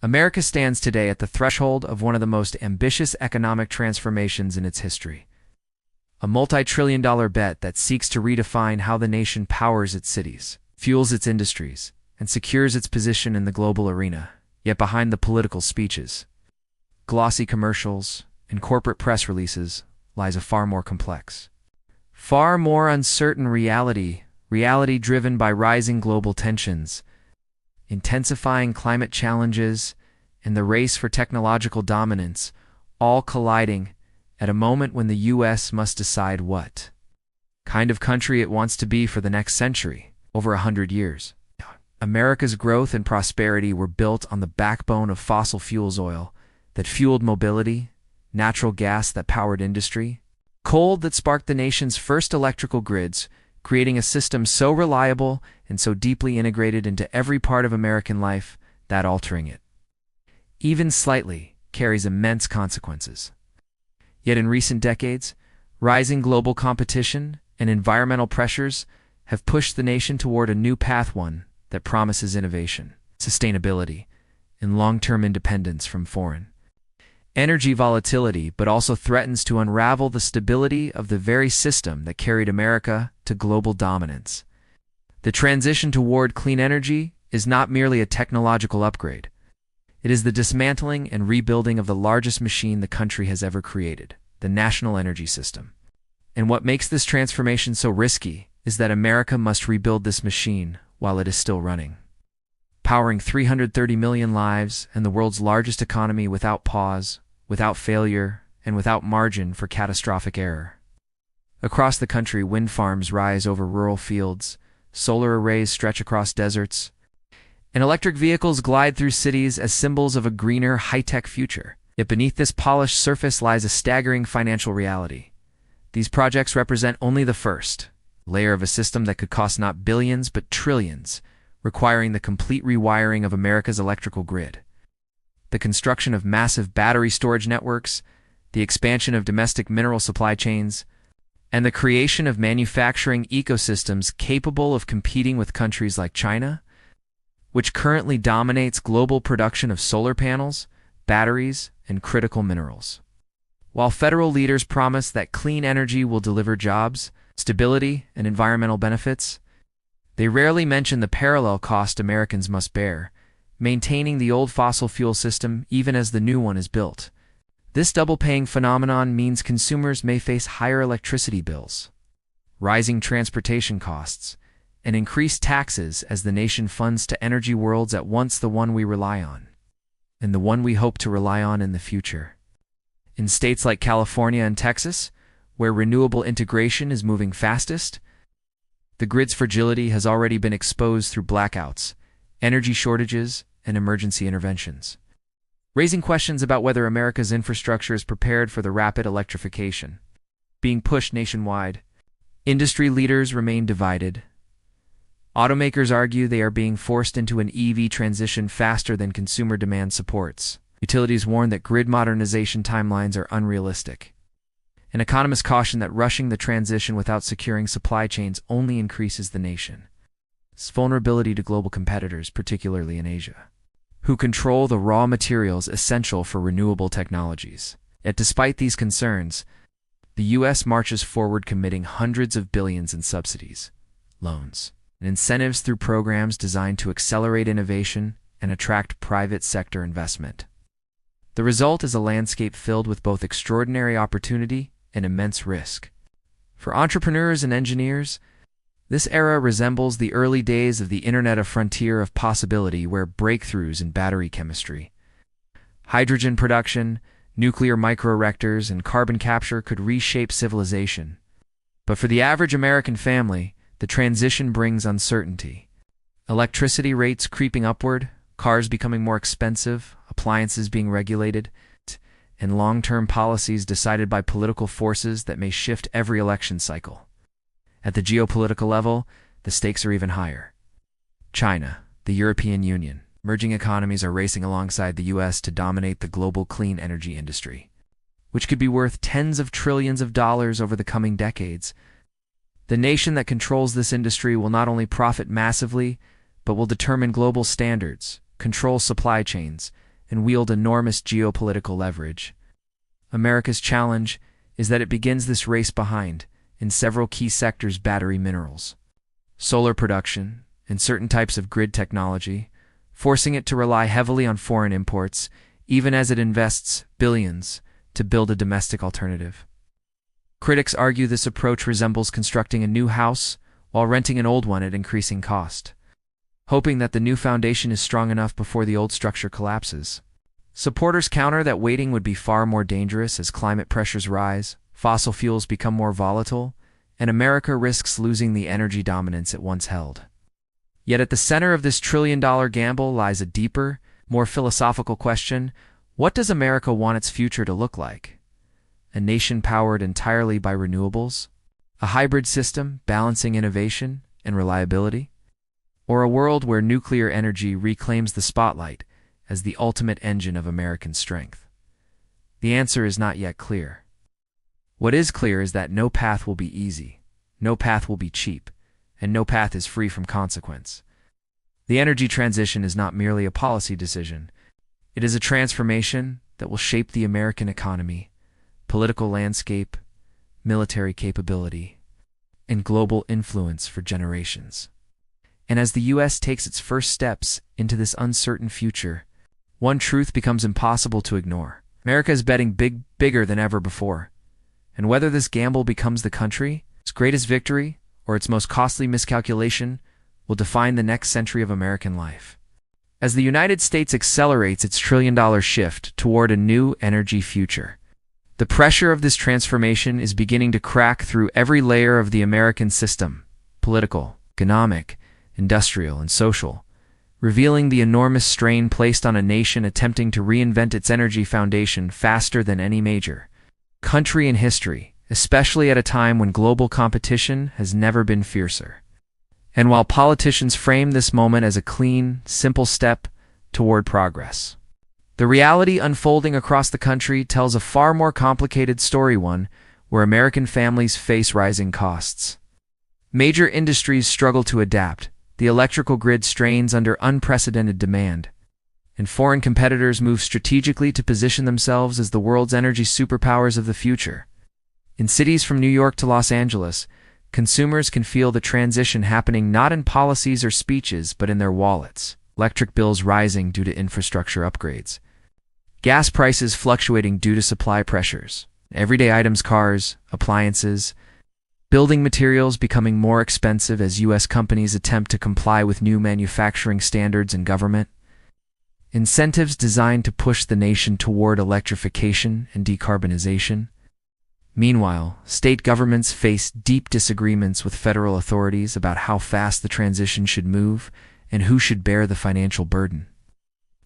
America stands today at the threshold of one of the most ambitious economic transformations in its history. A multi-trillion-dollar bet that seeks to redefine how the nation powers its cities, fuels its industries, and secures its position in the global arena. Yet behind the political speeches, glossy commercials, and corporate press releases lies a far more complex, far more uncertain reality driven by rising global tensions, intensifying climate challenges, and the race for technological dominance, all colliding at a moment when the U.S. must decide what kind of country it wants to be for the next century, over 100 years. America's growth and prosperity were built on the backbone of fossil fuels: oil that fueled mobility, natural gas that powered industry, coal that sparked the nation's first electrical grids, creating a system so reliable and so deeply integrated into every part of American life that altering it, even slightly, carries immense consequences. Yet in recent decades, rising global competition and environmental pressures have pushed the nation toward a new path, one that promises innovation, sustainability, and long-term independence from foreign energy volatility, but also threatens to unravel the stability of the very system that carried America to global dominance. The transition toward clean energy is not merely a technological upgrade. It is the dismantling and rebuilding of the largest machine the country has ever created, the national energy system. And what makes this transformation so risky is that America must rebuild this machine while it is still running, powering 330 million lives and the world's largest economy without pause, without failure, and without margin for catastrophic error. Across the country, wind farms rise over rural fields, solar arrays stretch across deserts, and electric vehicles glide through cities as symbols of a greener, high-tech future. Yet beneath this polished surface lies a staggering financial reality. These projects represent only the first layer of a system that could cost not billions but trillions, requiring the complete rewiring of America's electrical grid. The construction of massive battery storage networks, the expansion of domestic mineral supply chains, and the creation of manufacturing ecosystems capable of competing with countries like China, which currently dominates global production of solar panels, batteries, and critical minerals. While federal leaders promise that clean energy will deliver jobs, stability, and environmental benefits, they rarely mention the parallel cost Americans must bear, maintaining the old fossil fuel system even as the new one is built. This double-paying phenomenon means consumers may face higher electricity bills, rising transportation costs, and increased taxes as the nation funds to energy worlds at once the one we rely on, and the one we hope to rely on in the future. In states like California and Texas, where renewable integration is moving fastest, the grid's fragility has already been exposed through blackouts, energy shortages, and emergency interventions, raising questions about whether America's infrastructure is prepared for the rapid electrification being pushed nationwide. Industry leaders remain divided. Automakers argue they are being forced into an EV transition faster than consumer demand supports. Utilities warn that grid modernization timelines are unrealistic. And economists caution that rushing the transition without securing supply chains only increases the nation's vulnerability to global competitors, particularly in Asia, who control the raw materials essential for renewable technologies. Yet despite these concerns, the U.S. marches forward, committing hundreds of billions in subsidies, loans, and incentives through programs designed to accelerate innovation and attract private sector investment. The result is a landscape filled with both extraordinary opportunity and immense risk. For entrepreneurs and engineers, this era resembles the early days of the Internet, a frontier of possibility where breakthroughs in battery chemistry, hydrogen production, nuclear microreactors, and carbon capture could reshape civilization. But for the average American family, the transition brings uncertainty. Electricity rates creeping upward, cars becoming more expensive, appliances being regulated, and long-term policies decided by political forces that may shift every election cycle. At the geopolitical level, the stakes are even higher. China, the European Union, emerging economies are racing alongside the U.S. to dominate the global clean energy industry, which could be worth tens of trillions of dollars over the coming decades. The nation that controls this industry will not only profit massively, but will determine global standards, control supply chains, and wield enormous geopolitical leverage. America's challenge is that it begins this race behind, in several key sectors: battery minerals, solar production, and certain types of grid technology, forcing it to rely heavily on foreign imports, even as it invests billions to build a domestic alternative. Critics argue this approach resembles constructing a new house while renting an old one at increasing cost, hoping that the new foundation is strong enough before the old structure collapses. Supporters counter that waiting would be far more dangerous as climate pressures rise, fossil fuels become more volatile, and America risks losing the energy dominance it once held. Yet at the center of this trillion-dollar gamble lies a deeper, more philosophical question: what does America want its future to look like? A nation powered entirely by renewables? A hybrid system balancing innovation and reliability? Or a world where nuclear energy reclaims the spotlight as the ultimate engine of American strength? The answer is not yet clear. What is clear is that no path will be easy, no path will be cheap, and no path is free from consequence. The energy transition is not merely a policy decision. It is a transformation that will shape the American economy, political landscape, military capability, and global influence for generations. And as the U.S. takes its first steps into this uncertain future, one truth becomes impossible to ignore. America is betting bigger than ever before. And whether this gamble becomes the country's greatest victory or its most costly miscalculation will define the next century of American life. As the United States accelerates its trillion-dollar shift toward a new energy future, the pressure of this transformation is beginning to crack through every layer of the American system: political, economic, industrial, and social, revealing the enormous strain placed on a nation attempting to reinvent its energy foundation faster than any major country in history, especially at a time when global competition has never been fiercer. And while politicians frame this moment as a clean, simple step toward progress, the reality unfolding across the country tells a far more complicated story, one where American families face rising costs. Major industries struggle to adapt, the electrical grid strains under unprecedented demand, and foreign competitors move strategically to position themselves as the world's energy superpowers of the future. In cities from New York to Los Angeles, consumers can feel the transition happening not in policies or speeches, but in their wallets. Electric bills rising due to infrastructure upgrades, gas prices fluctuating due to supply pressures, everyday items, cars, appliances, building materials becoming more expensive as U.S. companies attempt to comply with new manufacturing standards, and government incentives designed to push the nation toward electrification and decarbonization. Meanwhile, state governments face deep disagreements with federal authorities about how fast the transition should move and who should bear the financial burden.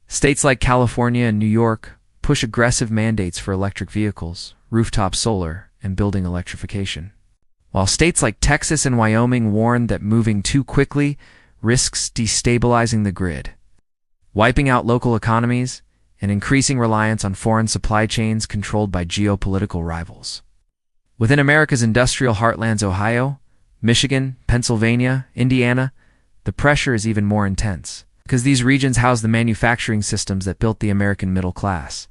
States like California and New York push aggressive mandates for electric vehicles, rooftop solar, and building electrification, while states like Texas and Wyoming warn that moving too quickly risks destabilizing the grid, wiping out local economies, and increasing reliance on foreign supply chains controlled by geopolitical rivals. Within America's industrial heartlands, Ohio, Michigan, Pennsylvania, Indiana, the pressure is even more intense, because these regions house the manufacturing systems that built the American middle class.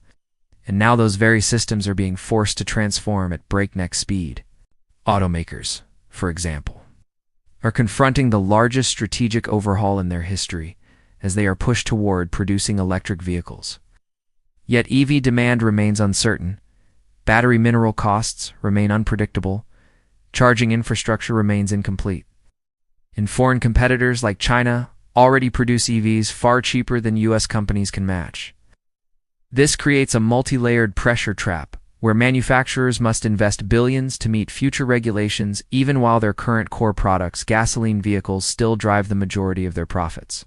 And now those very systems are being forced to transform at breakneck speed. Automakers, for example, are confronting the largest strategic overhaul in their history as they are pushed toward producing electric vehicles. Yet EV demand remains uncertain, battery mineral costs remain unpredictable, charging infrastructure remains incomplete. And foreign competitors like China already produce EVs far cheaper than U.S. companies can match. This creates a multi-layered pressure trap where manufacturers must invest billions to meet future regulations even while their current core products, gasoline vehicles, still drive the majority of their profits.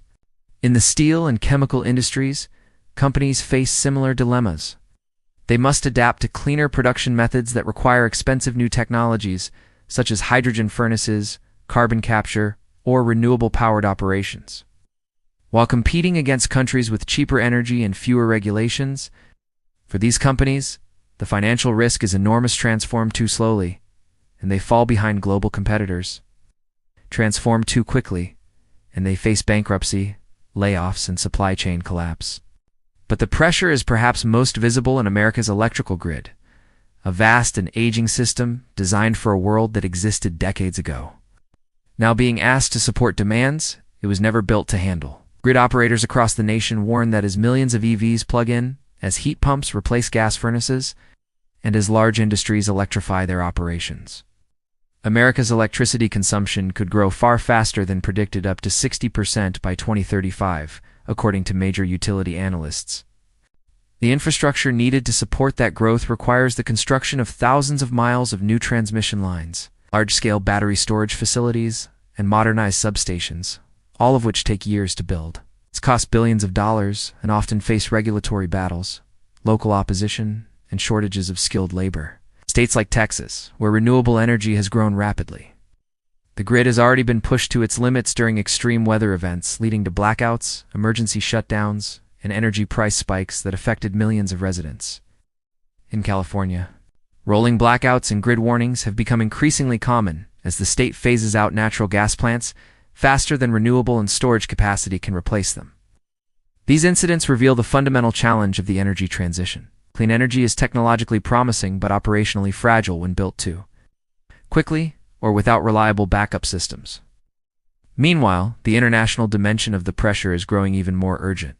In the steel and chemical industries, companies face similar dilemmas. They must adapt to cleaner production methods that require expensive new technologies, such as hydrogen furnaces, carbon capture, or renewable-powered operations. While competing against countries with cheaper energy and fewer regulations, for these companies, the financial risk is enormous. Transform too slowly, and they fall behind global competitors. Transform too quickly, and they face bankruptcy, layoffs, and supply chain collapse. But the pressure is perhaps most visible in America's electrical grid, a vast and aging system designed for a world that existed decades ago. Now being asked to support demands it was never built to handle. Grid operators across the nation warn that as millions of EVs plug in, as heat pumps replace gas furnaces, and as large industries electrify their operations, America's electricity consumption could grow far faster than predicted, up to 60% by 2035, according to major utility analysts. The infrastructure needed to support that growth requires the construction of thousands of miles of new transmission lines, large-scale battery storage facilities, and modernized substations, all of which take years to build. It's cost billions of dollars and often face regulatory battles, local opposition, and shortages of skilled labor. States like Texas, where renewable energy has grown rapidly, the grid has already been pushed to its limits during extreme weather events, leading to blackouts, emergency shutdowns, and energy price spikes that affected millions of residents. In California, rolling blackouts and grid warnings have become increasingly common as the state phases out natural gas plants faster than renewable and storage capacity can replace them. These incidents reveal the fundamental challenge of the energy transition. Clean energy is technologically promising but operationally fragile when built too quickly or without reliable backup systems. Meanwhile, the international dimension of the pressure is growing even more urgent.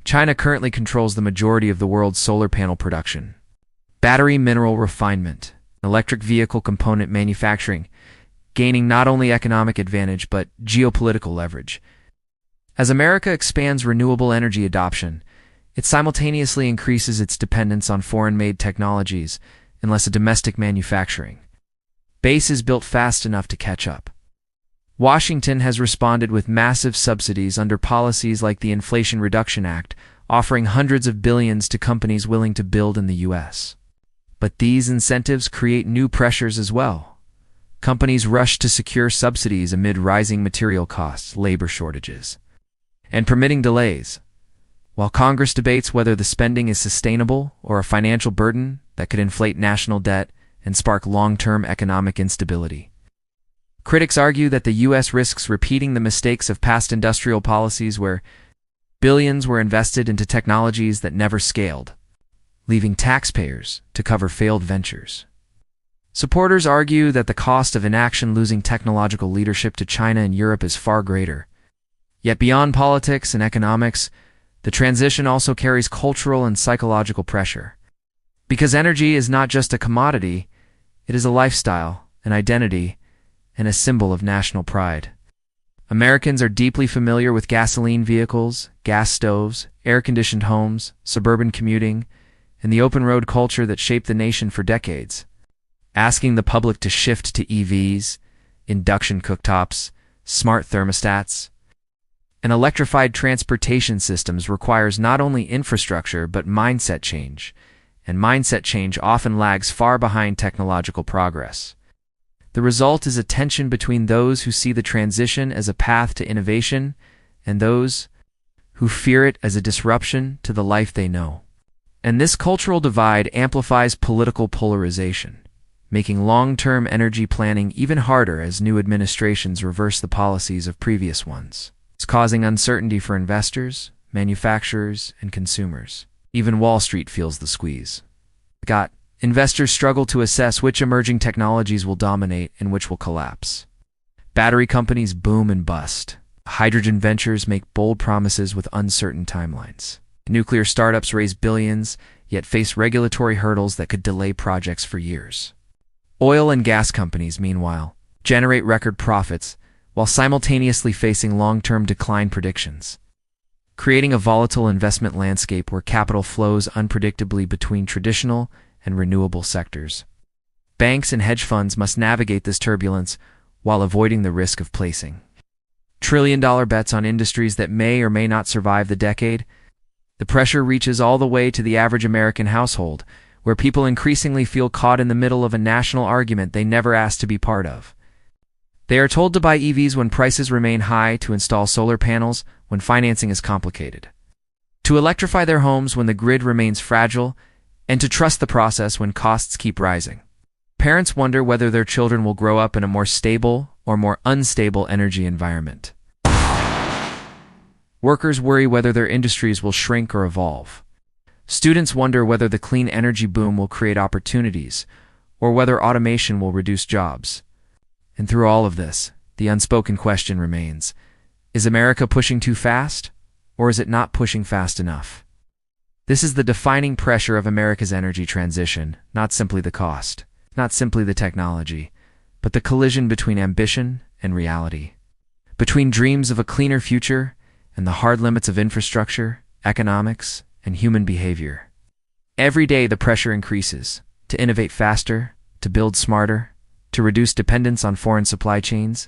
China currently controls the majority of the world's solar panel production, battery mineral refinement, electric vehicle component manufacturing, gaining not only economic advantage but geopolitical leverage. As America expands renewable energy adoption, it simultaneously increases its dependence on foreign-made technologies unless a domestic manufacturing base is built fast enough to catch up. Washington has responded with massive subsidies under policies like the Inflation Reduction Act, offering hundreds of billions to companies willing to build in the U.S. But these incentives create new pressures as well. Companies rush to secure subsidies amid rising material costs, labor shortages, and permitting delays, while Congress debates whether the spending is sustainable or a financial burden that could inflate national debt and spark long-term economic instability. Critics argue that the U.S. risks repeating the mistakes of past industrial policies where billions were invested into technologies that never scaled, leaving taxpayers to cover failed ventures. Supporters argue that the cost of inaction, losing technological leadership to China and Europe, is far greater. Yet beyond politics and economics, the transition also carries cultural and psychological pressure. Because energy is not just a commodity, it is a lifestyle, an identity, and a symbol of national pride. Americans are deeply familiar with gasoline vehicles, gas stoves, air-conditioned homes, suburban commuting, and the open-road culture that shaped the nation for decades. Asking the public to shift to EVs, induction cooktops, smart thermostats, and electrified transportation systems requires not only infrastructure but mindset change, and mindset change often lags far behind technological progress. The result is a tension between those who see the transition as a path to innovation and those who fear it as a disruption to the life they know. And this cultural divide amplifies political polarization, making long-term energy planning even harder as new administrations reverse the policies of previous ones. It's causing uncertainty for investors, manufacturers, and consumers. Even Wall Street feels the squeeze. Investors struggle to assess which emerging technologies will dominate and which will collapse. Battery companies boom and bust. Hydrogen ventures make bold promises with uncertain timelines. Nuclear startups raise billions, yet face regulatory hurdles that could delay projects for years. Oil and gas companies, meanwhile, generate record profits while simultaneously facing long-term decline predictions, creating a volatile investment landscape where capital flows unpredictably between traditional and renewable sectors. Banks and hedge funds must navigate this turbulence while avoiding the risk of placing trillion-dollar bets on industries that may or may not survive the decade. The pressure reaches all the way to the average American household, where people increasingly feel caught in the middle of a national argument they never asked to be part of. They are told to buy EVs when prices remain high, to install solar panels when financing is complicated, to electrify their homes when the grid remains fragile, and to trust the process when costs keep rising. Parents wonder whether their children will grow up in a more stable or more unstable energy environment. Workers worry whether their industries will shrink or evolve. Students wonder whether the clean energy boom will create opportunities, or whether automation will reduce jobs. And through all of this, the unspoken question remains: is America pushing too fast, or is it not pushing fast enough? This is the defining pressure of America's energy transition, not simply the cost, not simply the technology, but the collision between ambition and reality, between dreams of a cleaner future and the hard limits of infrastructure, economics, and human behavior. Every day the pressure increases to innovate faster, to build smarter, to reduce dependence on foreign supply chains,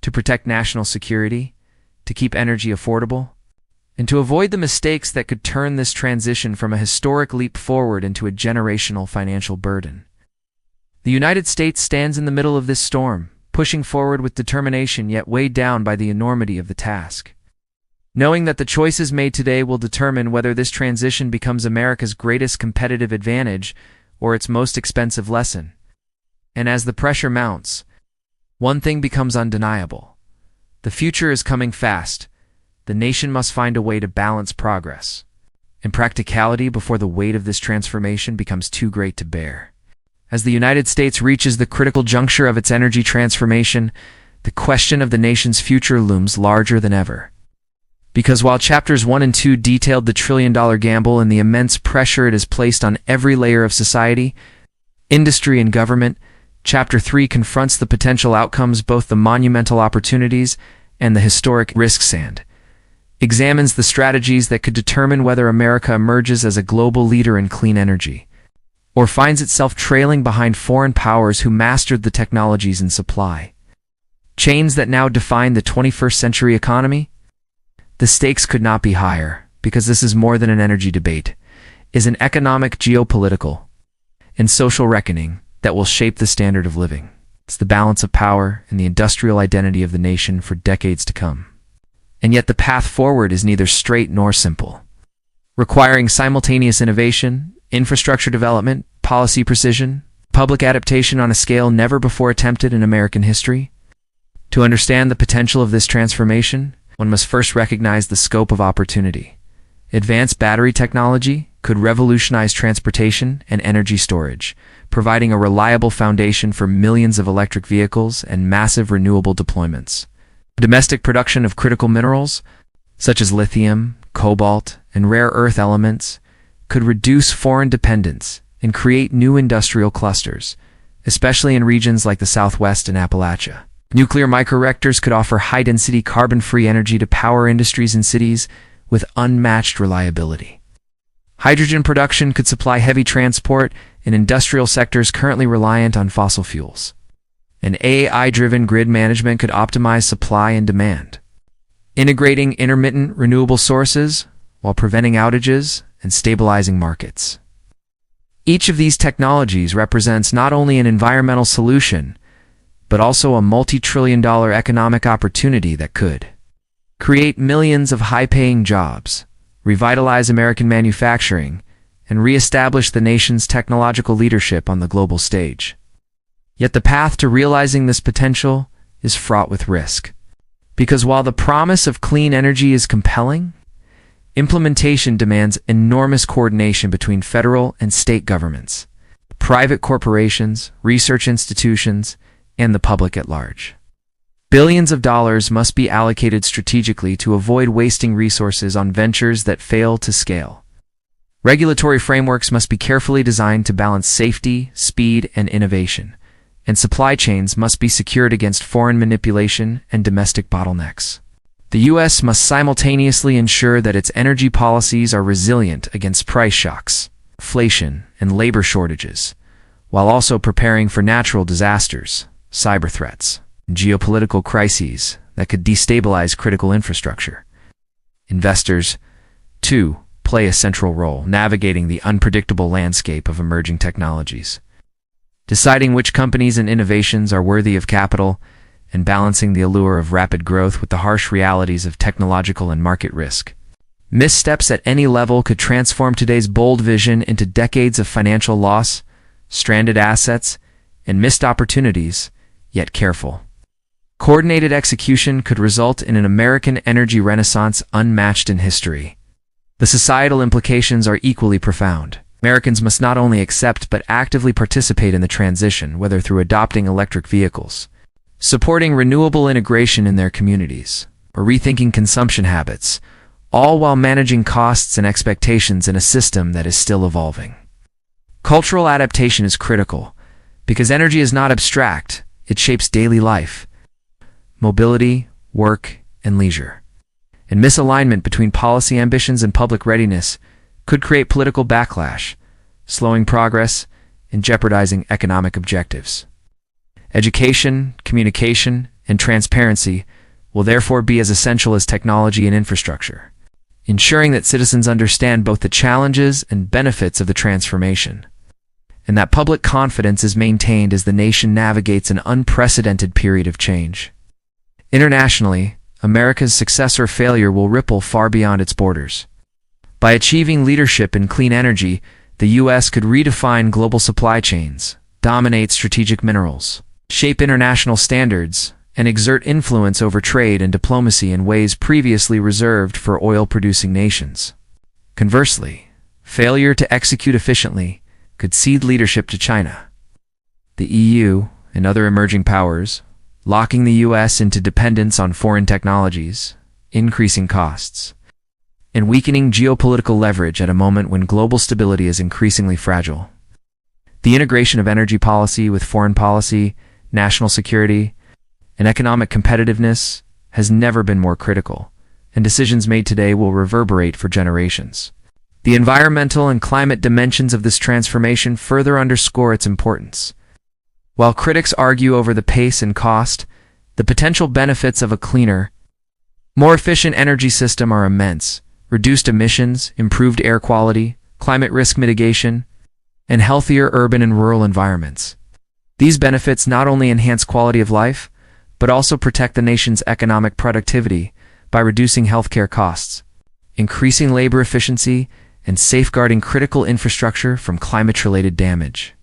to protect national security, to keep energy affordable, and to avoid the mistakes that could turn this transition from a historic leap forward into a generational financial burden. The United States stands in the middle of this storm, pushing forward with determination yet weighed down by the enormity of the task. Knowing that the choices made today will determine whether this transition becomes America's greatest competitive advantage or its most expensive lesson. And as the pressure mounts, one thing becomes undeniable. The future is coming fast. The nation must find a way to balance progress and practicality before the weight of this transformation becomes too great to bear. As the United States reaches the critical juncture of its energy transformation, the question of the nation's future looms larger than ever. Because while Chapters 1 and 2 detailed the trillion-dollar gamble and the immense pressure it has placed on every layer of society, industry and government, Chapter 3 confronts the potential outcomes, both the monumental opportunities and the historic risks, and examines the strategies that could determine whether America emerges as a global leader in clean energy, or finds itself trailing behind foreign powers who mastered the technologies and supply chains that now define the 21st century economy. The stakes could not be higher, because this is more than an energy debate. It is an economic, geopolitical, and social reckoning that will shape the standard of living. It's the balance of power and the industrial identity of the nation for decades to come. And yet the path forward is neither straight nor simple, requiring simultaneous innovation, infrastructure development, policy precision, public adaptation on a scale never before attempted in American history. To understand the potential of this transformation, one must first recognize the scope of opportunity. Advanced battery technology could revolutionize transportation and energy storage, providing a reliable foundation for millions of electric vehicles and massive renewable deployments. Domestic production of critical minerals, such as lithium, cobalt, and rare earth elements, could reduce foreign dependence and create new industrial clusters, especially in regions like the Southwest and Appalachia. Nuclear microreactors could offer high-density carbon-free energy to power industries in cities with unmatched reliability. Hydrogen production could supply heavy transport in industrial sectors currently reliant on fossil fuels. And AI-driven grid management could optimize supply and demand, integrating intermittent renewable sources while preventing outages and stabilizing markets. Each of these technologies represents not only an environmental solution, but also a multi-trillion-dollar economic opportunity that could create millions of high-paying jobs, revitalize American manufacturing, and re-establish the nation's technological leadership on the global stage. Yet the path to realizing this potential is fraught with risk. Because while the promise of clean energy is compelling, implementation demands enormous coordination between federal and state governments, private corporations, research institutions, and the public at large. Billions of dollars must be allocated strategically to avoid wasting resources on ventures that fail to scale. Regulatory frameworks must be carefully designed to balance safety, speed, and innovation, and supply chains must be secured against foreign manipulation and domestic bottlenecks. The U.S. must simultaneously ensure that its energy policies are resilient against price shocks, inflation, and labor shortages, while also preparing for natural disasters, cyber threats, and geopolitical crises that could destabilize critical infrastructure. Investors, too, play a central role navigating the unpredictable landscape of emerging technologies, deciding which companies and innovations are worthy of capital, and balancing the allure of rapid growth with the harsh realities of technological and market risk. Missteps at any level could transform today's bold vision into decades of financial loss, stranded assets, and missed opportunities. Yet careful Coordinated execution could result in an American energy renaissance unmatched in history. The societal implications are equally profound. Americans must not only accept but actively participate in the transition, whether through adopting electric vehicles, supporting renewable integration in their communities, or rethinking consumption habits, all while managing costs and expectations in a system that is still evolving. Cultural adaptation is critical, because energy is not abstract, it shapes daily life, mobility, work, and leisure. And misalignment between policy ambitions and public readiness could create political backlash, slowing progress and jeopardizing economic objectives. Education, communication, and transparency will therefore be as essential as technology and infrastructure, ensuring that citizens understand both the challenges and benefits of the transformation, and that public confidence is maintained as the nation navigates an unprecedented period of change. Internationally, America's success or failure will ripple far beyond its borders. By achieving leadership in clean energy, the U.S. could redefine global supply chains, dominate strategic minerals, shape international standards, and exert influence over trade and diplomacy in ways previously reserved for oil-producing nations. Conversely, failure to execute efficiently could cede leadership to China, the EU, and other emerging powers, locking the U.S. into dependence on foreign technologies, increasing costs, and weakening geopolitical leverage at a moment when global stability is increasingly fragile. The integration of energy policy with foreign policy, national security, and economic competitiveness has never been more critical, and decisions made today will reverberate for generations. The environmental and climate dimensions of this transformation further underscore its importance. While critics argue over the pace and cost, the potential benefits of a cleaner, more efficient energy system are immense: reduced emissions, improved air quality, climate risk mitigation, and healthier urban and rural environments. These benefits not only enhance quality of life, but also protect the nation's economic productivity by reducing healthcare costs, increasing labor efficiency, and safeguarding critical infrastructure from climate-related damage.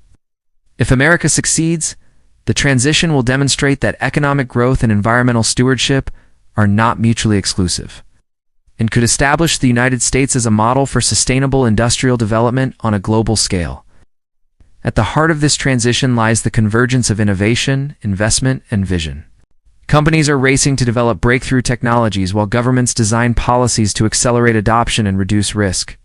If America succeeds, the transition will demonstrate that economic growth and environmental stewardship are not mutually exclusive, and could establish the United States as a model for sustainable industrial development on a global scale. At the heart of this transition lies the convergence of innovation, investment, and vision. Companies are racing to develop breakthrough technologies while governments design policies to accelerate adoption and reduce risk.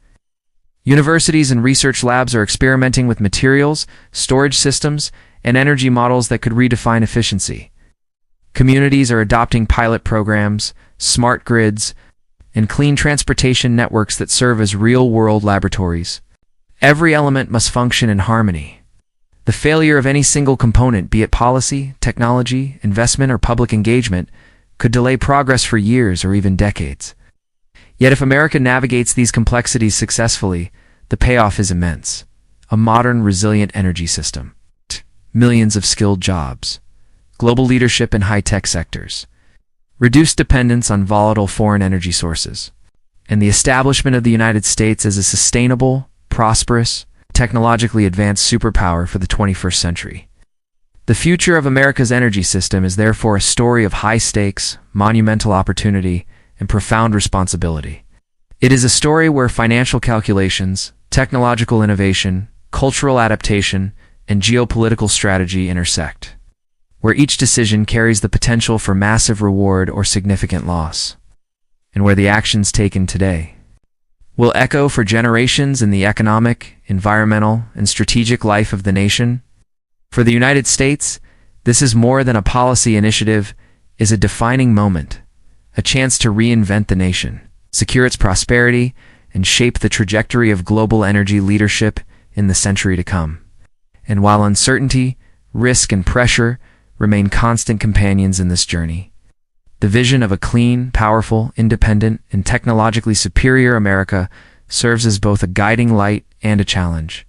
Universities and research labs are experimenting with materials, storage systems, and energy models that could redefine efficiency. Communities are adopting pilot programs, smart grids, and clean transportation networks that serve as real-world laboratories. Every element must function in harmony. The failure of any single component, be it policy, technology, investment, or public engagement, could delay progress for years or even decades. Yet if America navigates these complexities successfully, the payoff is immense. A modern, resilient energy system, millions of skilled jobs, global leadership in high-tech sectors, reduced dependence on volatile foreign energy sources, and the establishment of the United States as a sustainable, prosperous, technologically advanced superpower for the 21st century. The future of America's energy system is therefore a story of high stakes, monumental opportunity, and profound responsibility. It is a story where financial calculations, technological innovation, cultural adaptation, and geopolitical strategy intersect, where each decision carries the potential for massive reward or significant loss, and where the actions taken today will echo for generations in the economic, environmental, and strategic life of the nation. For the United States, this is more than a policy initiative, is a defining moment, a chance to reinvent the nation, secure its prosperity, and shape the trajectory of global energy leadership in the century to come. And while uncertainty, risk, and pressure remain constant companions in this journey, the vision of a clean, powerful, independent, and technologically superior America serves as both a guiding light and a challenge.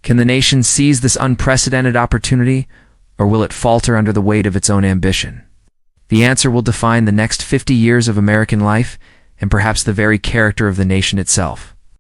Can the nation seize this unprecedented opportunity, or will it falter under the weight of its own ambition? The answer will define the next 50 years of American life and perhaps the very character of the nation itself.